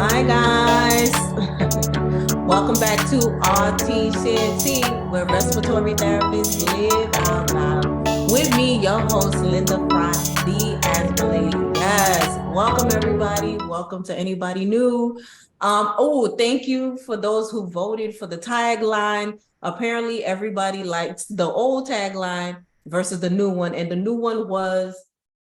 Hi guys, welcome back to RT where respiratory therapists live out loud. With me, your host Linda Fry, the Asthma Lady. Yes, welcome everybody. Welcome to anybody new. Thank you for those who voted for the tagline. Apparently, everybody likes the old tagline versus the new one, and the new one was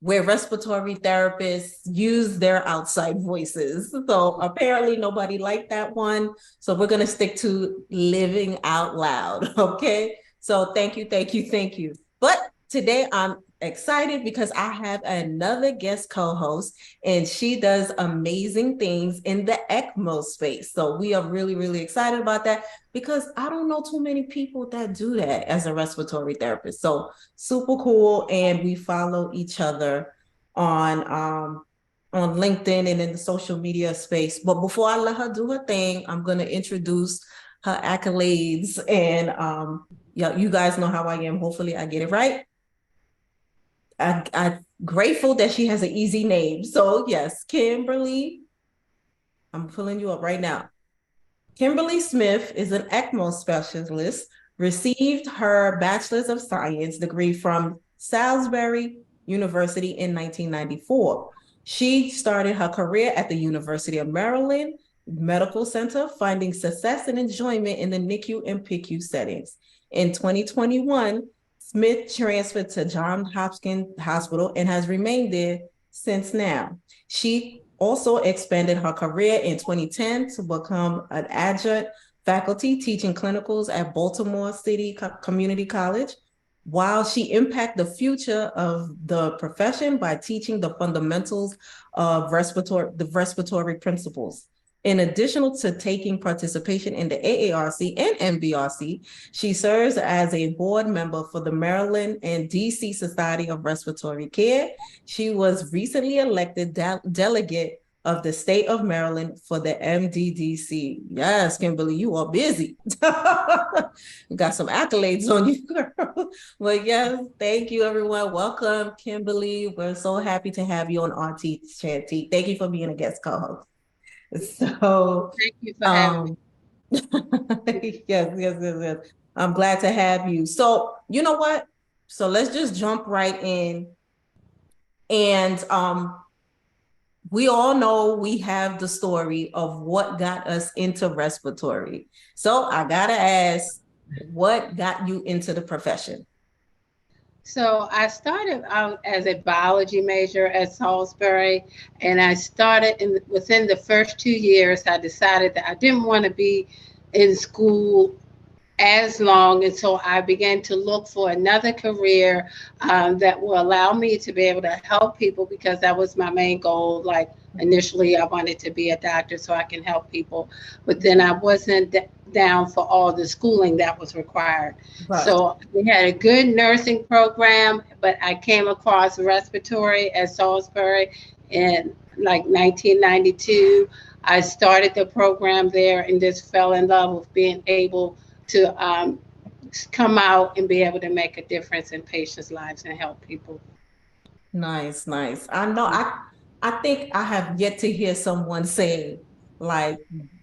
where respiratory therapists use their outside voices. So apparently nobody liked that one. So we're going to stick to living out loud. Okay. So thank you, thank you, thank you. But today I'm excited because I have another guest co-host and she does amazing things in the ECMO space. So we are really, really excited about that because I don't know too many people that do that as a respiratory therapist. So super cool. And we follow each other on LinkedIn and in the social media space. But before I let her do her thing, I'm going to introduce her accolades. And yeah, you guys know how I am. Hopefully I get it right. I'm grateful that she has an easy name. So yes, Kimberly, I'm pulling you up right now. Kimberly Smith is an ECMO specialist, received her Bachelor's of Science degree from Salisbury University in 1994. She started her career at the University of Maryland Medical Center, finding success and enjoyment in the NICU and PICU settings. In 2021, Smith transferred to Johns Hopkins Hospital and has remained there since now. She also expanded her career in 2010 to become an adjunct faculty teaching clinicals at Baltimore City Community College, while she impacted the future of the profession by teaching the fundamentals of the respiratory principles. In addition to taking participation in the AARC and MBRC, she serves as a board member for the Maryland and DC Society of Respiratory Care. She was recently elected delegate of the state of Maryland for the MDDC. Yes, Kimberly, you are busy. You got some accolades on you, girl. Well, yes, thank you, everyone. Welcome, Kimberly. We're so happy to have you on RT Chanty. Thank you for being a guest co-host. So, Thank you for having me. yes. I'm glad to have you. So, you know what? So let's just jump right in. And we all know we have the story of what got us into respiratory. So I gotta ask, what got you into the profession? So I started out as a biology major at Salisbury, and I started within the first 2 years. I decided that I didn't want to be in school as long, and so I began to look for another career that will allow me to be able to help people because that was my main goal. Like initially, I wanted to be a doctor so I can help people, but then I wasn't down for all the schooling that was required. Right. So we had a good nursing program, but I came across respiratory at Salisbury in like 1992. I started the program there and just fell in love with being able to come out and be able to make a difference in patients' lives and help people. Nice, nice. I know I think I have yet to hear someone say like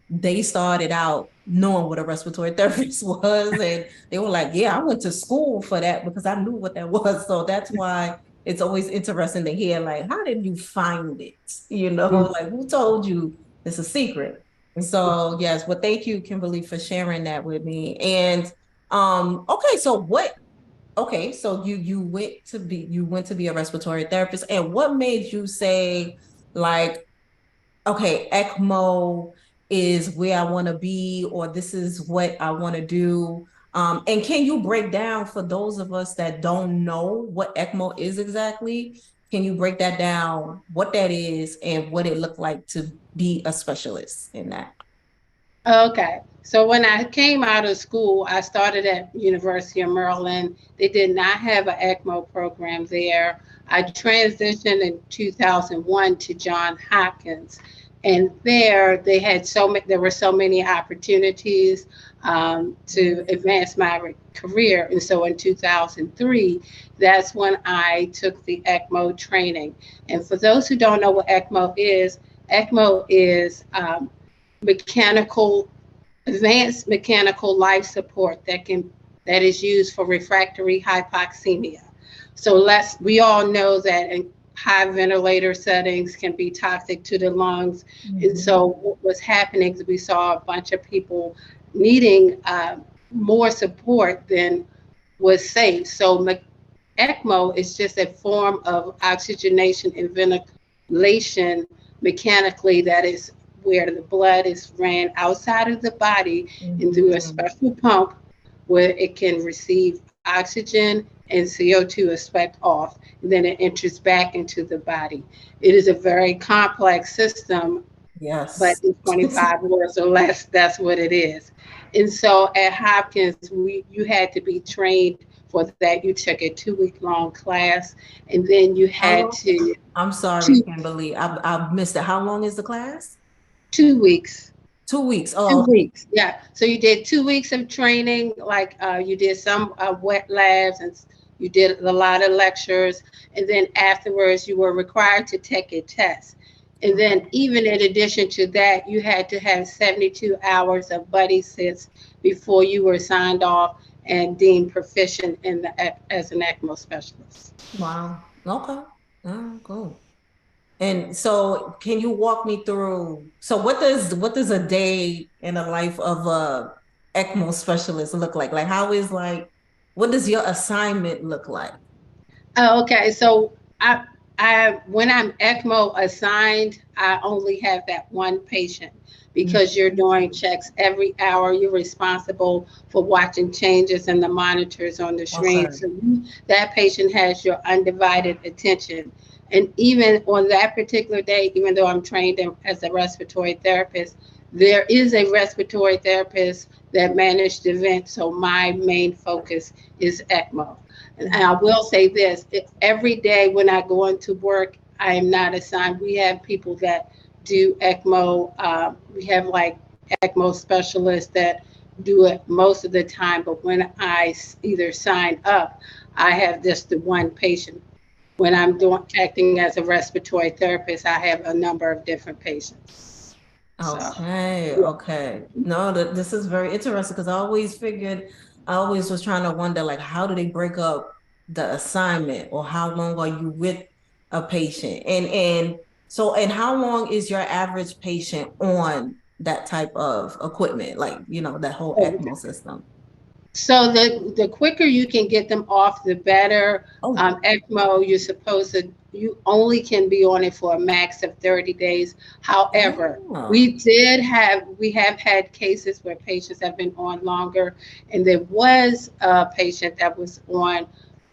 they started out knowing what a respiratory therapist was and they were like, yeah, I went to school for that because I knew what that was. So that's why it's always interesting to hear like, how did you find it? Like who told you it's a secret? And so yes, well, thank you, Kimberly, for sharing that with me. And okay, so you went to be a respiratory therapist, and what made you say like, okay, ECMO is where I want to be, or this is what I want to do? And can you break down for those of us that don't know what ECMO is exactly? Can you break that down, what that is, and what it looked like to be a specialist in that? Okay. So when I came out of school, I started at University of Maryland. They did not have an ECMO program there. I transitioned in 2001 to Johns Hopkins, and there they had there were so many opportunities to advance my career. And so in 2003, that's when I took the ECMO training. And for those who don't know what ECMO is, ECMO is mechanical, advanced mechanical life support that is used for refractory hypoxemia. So we all know that in high ventilator settings can be toxic to the lungs. And so what was happening is we saw a bunch of people needing more support than was safe. So ECMO is just a form of oxygenation and ventilation mechanically, that is where the blood is ran outside of the body and through a special pump where it can receive oxygen and CO2 is swept off, and then it enters back into the body. It is a very complex system, but Yes. in 25 words or less, that's what it is. And so at Hopkins, you had to be trained for that. You took a 2-week long class, and then you How had long? to I'm sorry, two, Kimberly. I missed it. How long is the class? 2 weeks. 2 weeks. Two Oh, okay. weeks, yeah. So you did 2 weeks of training, like you did some wet labs, and you did a lot of lectures, and then afterwards you were required to take a test. And then even in addition to that, you had to have 72 hours of buddy sits before you were signed off and deemed proficient as an ECMO specialist. Wow. Okay. Oh, cool. And so can you walk me through, so what does a day in the life of a ECMO specialist look like? Like how is like what does your assignment look like? Oh, okay. So when I'm ECMO assigned, I only have that one patient because you're doing checks every hour. You're responsible for watching changes in the monitors on the screen. Okay. So that patient has your undivided attention. And even on that particular day, even though I'm trained as a respiratory therapist, there is a respiratory therapist that managed the event. So my main focus is ECMO. And I will say this, every day when I go into work, I am not assigned. We have people that do ECMO. We have like ECMO specialists that do it most of the time. But when I either sign up, I have just the one patient. When I'm acting as a respiratory therapist, I have a number of different patients. So, Okay, yeah. okay. No, this is very interesting because I always was trying to wonder like how do they break up the assignment or how long are you with a patient? And how long is your average patient on that type of equipment, like that whole ECMO system? So the quicker you can get them off, the better. Oh, ECMO, you only can be on it for a max of 30 days. However, oh, we have had cases where patients have been on longer, and there was a patient that was on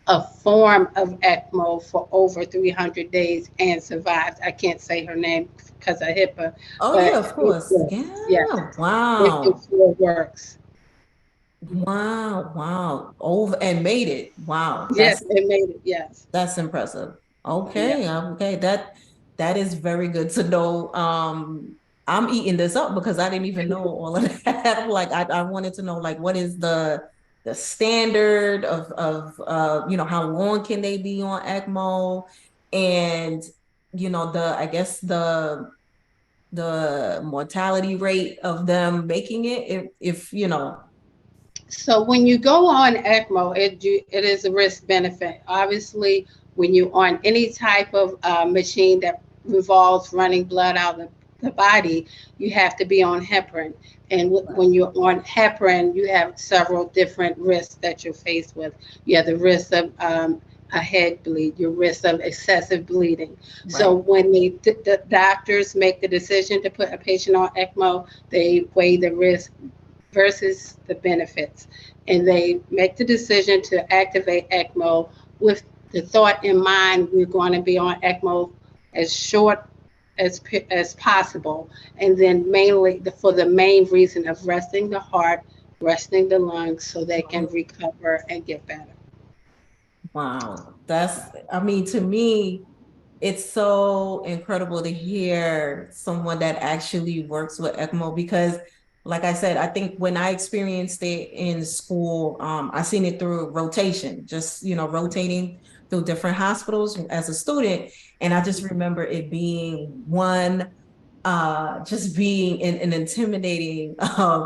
a form of ECMO for over 300 days and survived. I can't say her name because of HIPAA, oh yeah, but of course. yeah, Yeah. it Wow. still works. Wow. Wow. Over and made it. Wow. Yes, it made it. Yes. That's impressive. Yeah. Okay, okay. That is very good to know. I'm eating this up because I didn't even know all of that. Like I wanted to know like what is the standard of how long can they be on ECMO and the I guess the mortality rate of them making it if. So when you go on ECMO, it is a risk benefit. Obviously, when you're on any type of machine that involves running blood out of the body, you have to be on heparin. And when you're on heparin, you have several different risks that you're faced with. You have the risk of a head bleed, your risk of excessive bleeding. So Right. when the doctors make the decision to put a patient on ECMO, they weigh the risk versus the benefits. And they make the decision to activate ECMO with the thought in mind we're going to be on ECMO as short as possible. And then mainly for the main reason of resting the heart, resting the lungs so they can recover and get better. Wow. I mean, to me, it's so incredible to hear someone that actually works with ECMO because, like I said, I think when I experienced it in school, I seen it through rotation, just, rotating through different hospitals as a student. And I just remember it being one just being an intimidating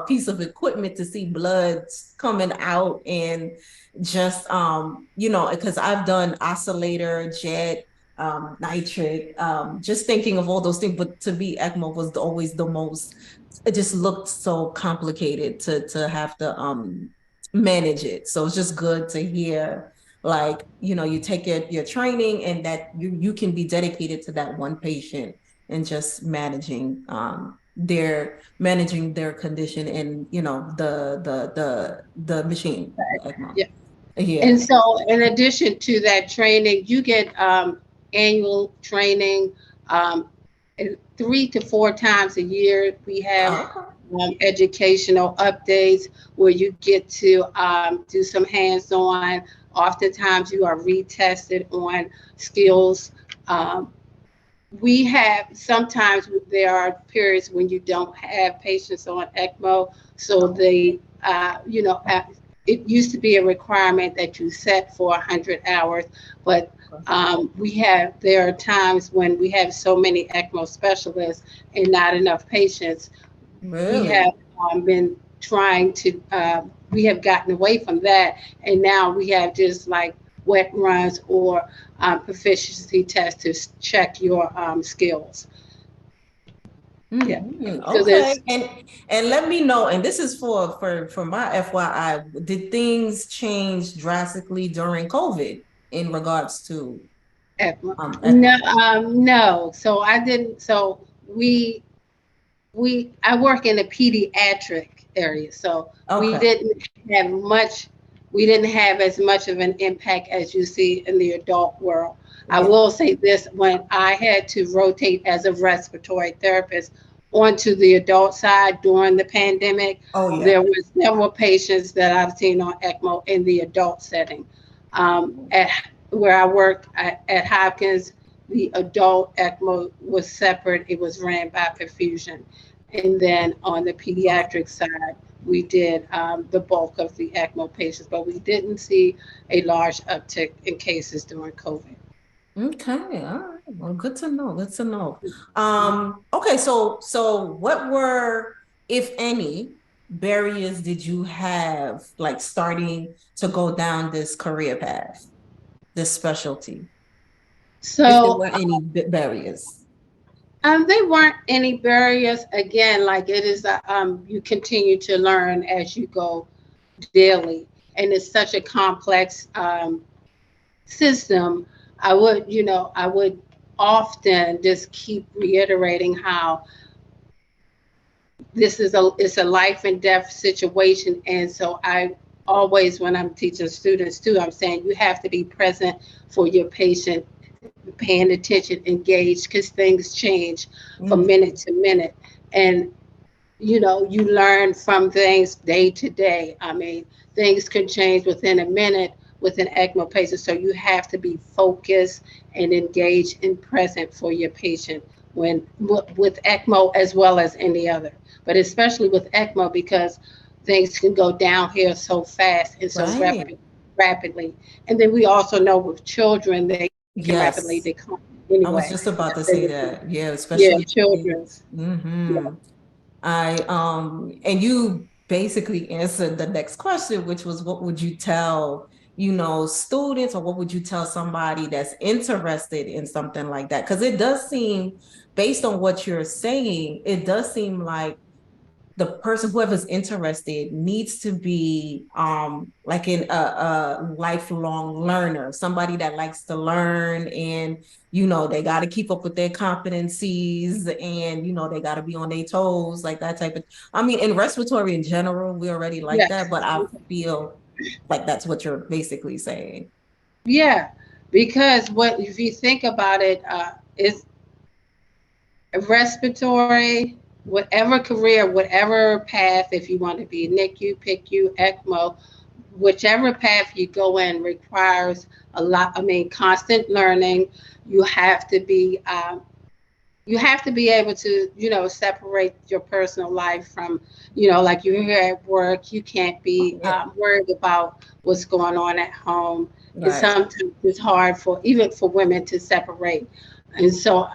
piece of equipment to see blood coming out and just because I've done oscillator, jet, nitric, just thinking of all those things, but to be ECMO was always the most. It just looked so complicated to have to manage it. So it's just good to hear, like, you take your training and that you can be dedicated to that one patient and just managing their condition and the machine, the ECMO. Yeah. And Yeah. so, in addition to that training, you get annual training, um, 3 to 4 times a year. We have Okay. educational updates where you get to do some hands-on. Oftentimes, you are retested on skills. Um, we have sometimes there are periods when you don't have patients on ECMO, so it used to be a requirement that you set for 100 hours, but there are times when we have so many ECMO specialists and not enough patients. We Really? have been trying to, we have gotten away from that, and now we have just like wet runs or proficiency tests to check your skills. Yeah, so Okay. there's And let me know. And this is for my FYI. Did things change drastically during COVID in regards to ECMO. No, ECMO? no. So I didn't. So I work in the pediatric area, so we Okay. didn't have much. We didn't have as much of an impact as you see in the adult world. I Yeah. will say this: when I had to rotate as a respiratory therapist onto the adult side during the pandemic, Oh yeah. there were several patients that I've seen on ECMO in the adult setting. At where I worked at Hopkins, the adult ECMO was separate. It was ran by perfusion. And then on the pediatric side, we did the bulk of the ECMO patients, but we didn't see a large uptick in cases during COVID. Okay, all right. Well, good to know. Good to know. Okay, so what were, if any, barriers did you have like starting to go down this career path, this specialty? If there So were any barriers. there weren't any barriers. Again, like it is, you continue to learn as you go daily, and it's such a complex system. I would often just keep reiterating how it's a life and death situation, and so I always, when I'm teaching students too, I'm saying you have to be present for your patient, paying attention, engaged, because things change from Mm, minute to minute, and you learn from things day to day. I mean, things can change within a minute with an ECMO patient, so you have to be focused and engaged and present for your patient when with ECMO as well as any other, but especially with ECMO because things can go downhill so fast and so right. rapidly. And then we also know with children they can rapidly Yes. decline I was anyway. just about to say that. Yeah, Yeah, especially children. kids. Yeah. And you basically answered the next question, which was what would you tell, students, or what would you tell somebody that's interested in something like that? Because it does seem, based on what you're saying, it does seem like the person, whoever's interested, needs to be like a lifelong learner, somebody that likes to learn, and they got to keep up with their competencies, and they got to be on their toes, like that type of. I mean, in respiratory in general, we already like that, Yes. but I feel like that's what you're basically saying. Yeah, because what if you think about it, is respiratory, whatever career, whatever path, if you want to be NICU, PICU, ECMO, whichever path you go in requires a lot. I mean, constant learning. You have to be you have to be able to, separate your personal life from, like you're here at work, you can't Oh, be yeah. worried about what's going on at home. It's Right. sometimes it's hard for even for women to separate. And so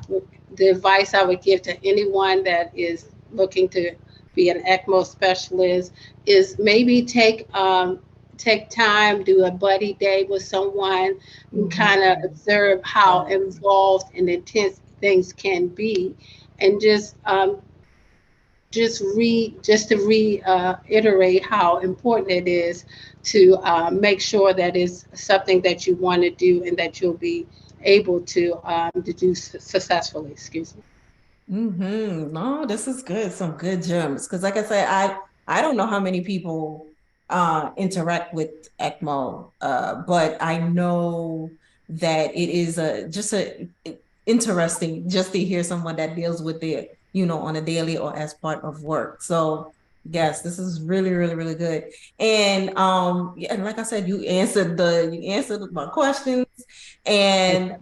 the advice I would give to anyone that is looking to be an ECMO specialist is maybe take time, do a buddy day with someone, and kind of observe how involved and intense things can be, and just to reiterate how important it is to make sure that it's something that you want to do and that you'll be able to do successfully. Excuse me. No, this is good. Some good gems. Because like I said, I don't know how many people interact with ECMO, but I know that it is just a interesting just to hear someone that deals with it, on a daily or as part of work. So yes, this is really, really, really good. And yeah, and like I said, you answered my questions, and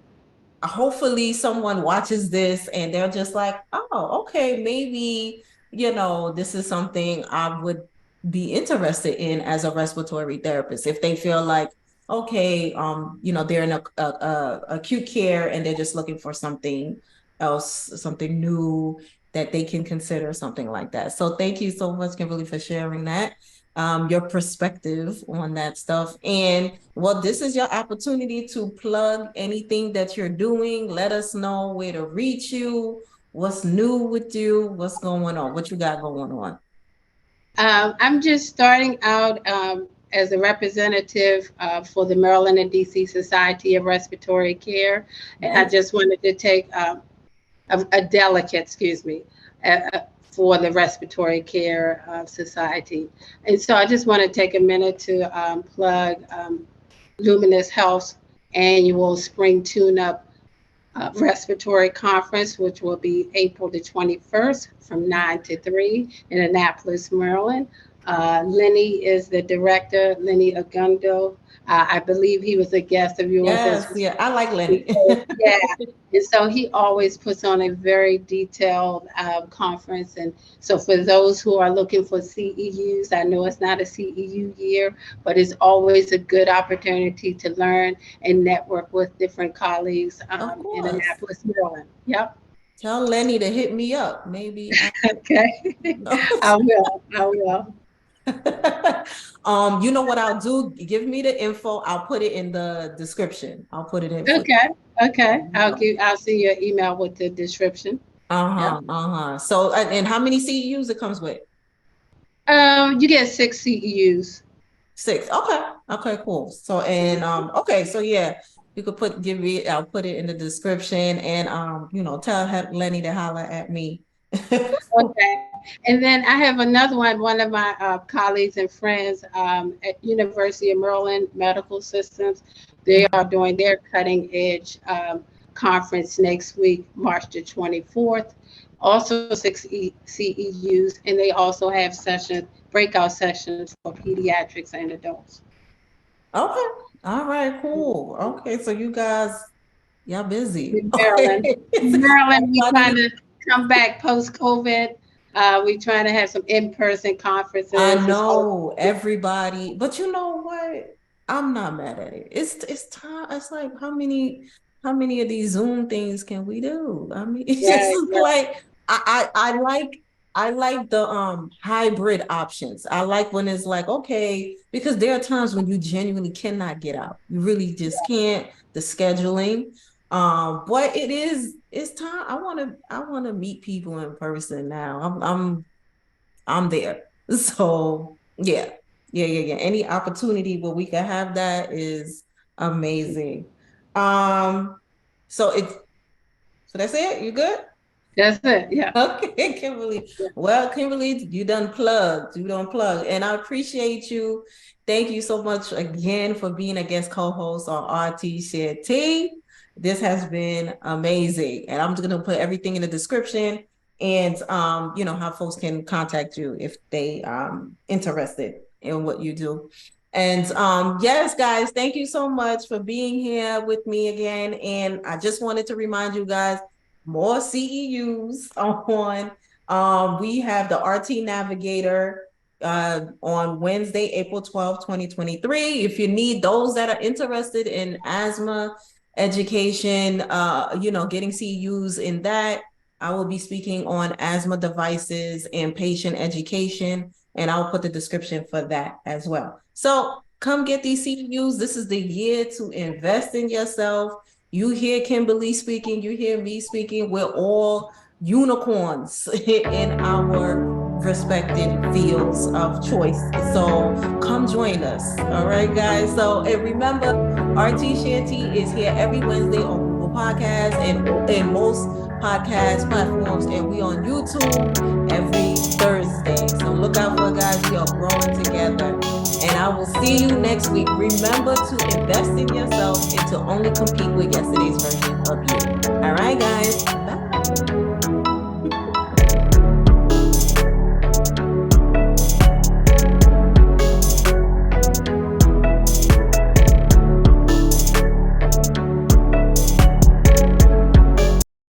hopefully someone watches this and they're just like, oh, okay, maybe, this is something I would be interested in as a respiratory therapist. If they feel like, okay, they're in a acute care and they're just looking for something else, something new that they can consider, something like that. So thank you so much, Kimberly, for sharing that, your perspective on that stuff. And well, this is your opportunity to plug anything that you're doing. Let us know where to reach you, what's new with you, what's going on, what you got going on. I'm just starting out as a representative for the Maryland and DC Society of Respiratory Care, and I just wanted to take a delegate, excuse me, for the Respiratory Care Society. And so I just want to take a minute to plug Luminous Health's annual Spring Tune-Up Respiratory Conference, which will be April the 21st from 9 to 3 in Annapolis, Maryland. Lenny is the director, Lenny Agundo. I believe he was a guest of yours as Yes, yeah, I like Lenny. yeah, and so he always puts on a very detailed conference. And so for those who are looking for CEUs, I know it's not a CEU year, but it's always a good opportunity to learn and network with different colleagues Of in course. Annapolis, Maryland. Yep. Tell Lenny to hit me up. Maybe Okay. I will. I will. you know what I'll do? Give me the info. I'll put it in the description. I'll put it in for Okay. Okay. you. I'll send you an email with the description. Yeah. Uh-huh, uh-huh. So, and how many CEUs it comes with? You get 6 CEUs. 6. Okay. Okay, cool. So, and okay, so yeah, you could I'll put it in the description, and tell Lenny to holler at me. Okay. And then I have another one of my colleagues and friends at University of Maryland Medical Systems. They are doing their cutting edge conference next week, March the 24th. Also 6 CEUs, and they also have breakout sessions for pediatrics and adults. Okay. All right, cool. Okay, so you guys, y'all busy. In Maryland. Okay. In Maryland, we trying Everybody, to come back post COVID. We trying to have some in-person I conferences. It's all know everybody, but you know what? I'm not mad at it. It's time. It's like how many of these Zoom things can we do? I mean, it's just right, like I like the hybrid options. I like when it's like, okay, because there are times when you genuinely cannot get out. You really just can't, the scheduling. But it's time. I want to meet people in person now. I'm there. So yeah, yeah, yeah, yeah. Any opportunity where we can have that is amazing. Um, so that's it. You good? that's it. Yeah. Okay, Kimberly. Well, Kimberly, you done plugged. You done plugged. And I appreciate you. Thank you so much again for being a guest co-host on RT Share Tea. This has been amazing. And I'm just gonna put everything in the description, and how folks can contact you if they interested in what you do. And yes, guys, thank you so much for being here with me again. And I just wanted to remind you guys, more CEUs on. We have the RT Navigator on Wednesday, April 12th, 2023. If you need those that are interested in asthma education, getting CEUs in that. I will be speaking on asthma devices and patient education, and I'll put the description for that as well. So come get these CEUs. This is the year to invest in yourself. You hear Kimberly speaking, you hear me speaking. We're all unicorns in our respected fields of choice. So come join us. All right, guys. So, and remember, RT Shanty is here every Wednesday on Google Podcasts and most podcast platforms, and we on YouTube every Thursday. So look out for us, guys. We are growing together. And I will see you next week. Remember to invest in yourself and to only compete with yesterday's version of you. All right, guys. Bye.